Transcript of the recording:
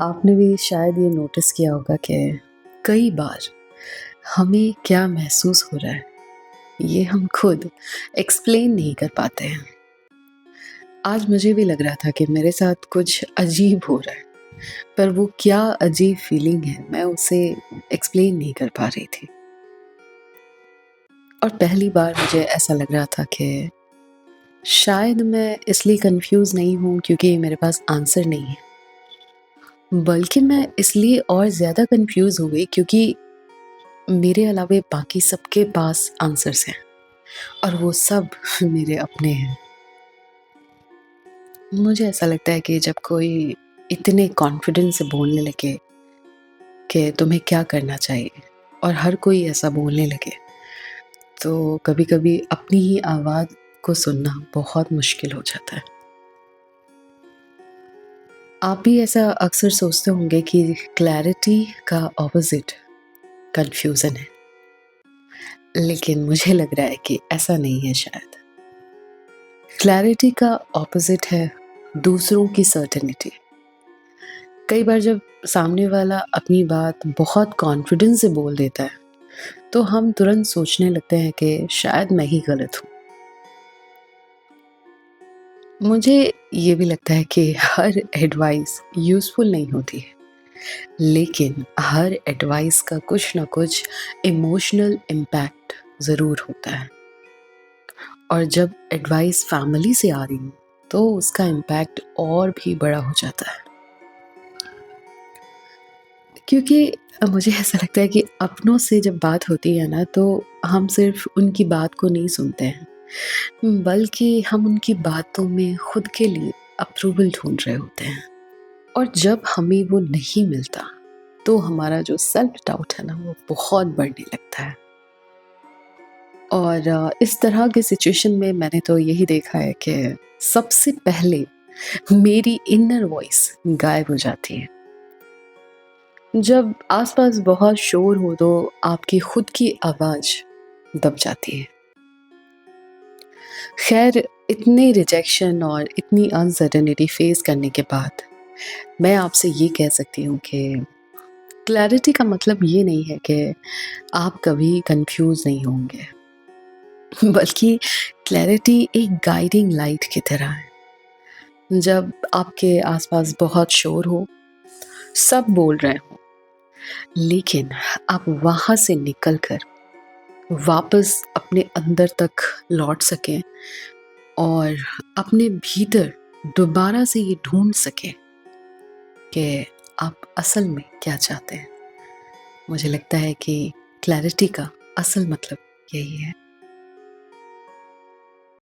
आपने भी शायद ये नोटिस किया होगा कि कई बार हमें क्या महसूस हो रहा है, ये हम खुद एक्सप्लेन नहीं कर पाते हैं। आज मुझे भी लग रहा था कि मेरे साथ कुछ अजीब हो रहा है, पर वो क्या अजीब फीलिंग है, मैं उसे एक्सप्लेन नहीं कर पा रही थी। और पहली बार मुझे ऐसा लग रहा था कि शायद मैं इसलिए कंफ्यूज नहीं हूँ क्योंकि मेरे पास आंसर नहीं है, बल्कि मैं इसलिए और ज़्यादा कंफ्यूज हो गई क्योंकि मेरे अलावे बाकी सबके पास आंसर्स हैं और वो सब मेरे अपने हैं। मुझे ऐसा लगता है कि जब कोई इतने कॉन्फिडेंस से बोलने लगे कि तुम्हें क्या करना चाहिए और हर कोई ऐसा बोलने लगे, तो कभी-कभी अपनी ही आवाज़ को सुनना बहुत मुश्किल हो जाता है। आप भी ऐसा अक्सर सोचते होंगे कि क्लैरिटी का ऑपोज़िट कन्फ्यूज़न है, लेकिन मुझे लग रहा है कि ऐसा नहीं है शायद। क्लैरिटी का ऑपोज़िट है दूसरों की सर्टेनिटी। कई बार जब सामने वाला अपनी बात बहुत कॉन्फिडेंस से बोल देता है, तो हम तुरंत सोचने लगते हैं कि शायद मैं ही गलत हूँ। मुझे ये भी लगता है कि हर एडवाइस यूज़फुल नहीं होती है, लेकिन हर एडवाइस का कुछ ना कुछ इमोशनल इम्पैक्ट ज़रूर होता है। और जब एडवाइस फैमिली से आ रही हो, तो उसका इम्पैक्ट और भी बड़ा हो जाता है। क्योंकि मुझे ऐसा लगता है कि अपनों से जब बात होती है ना, तो हम सिर्फ़ उनकी बात को नहीं सुनते हैं, बल्कि हम उनकी बातों में खुद के लिए अप्रूवल ढूँढ रहे होते हैं। और जब हमें वो नहीं मिलता, तो हमारा जो सेल्फ डाउट है ना, वो बहुत बढ़ने लगता है। और इस तरह की सिचुएशन में मैंने तो यही देखा है कि सबसे पहले मेरी इनर वॉइस गायब हो जाती है। जब आसपास बहुत शोर हो तो आपकी खुद की आवाज़ दब जाती है। खैर, इतने रिजेक्शन और इतनी अनसर्टेनिटी फेस करने के बाद मैं आपसे ये कह सकती हूँ कि क्लैरिटी का मतलब ये नहीं है कि आप कभी कंफ्यूज नहीं होंगे, बल्कि क्लैरिटी एक गाइडिंग लाइट की तरह है। जब आपके आसपास बहुत शोर हो, सब बोल रहे हो, लेकिन आप वहाँ से निकलकर वापस अपने अंदर तक लौट सकें और अपने भीतर दोबारा से ये ढूंढ सकें कि आप असल में क्या चाहते हैं। मुझे लगता है कि क्लैरिटी का असल मतलब यही है।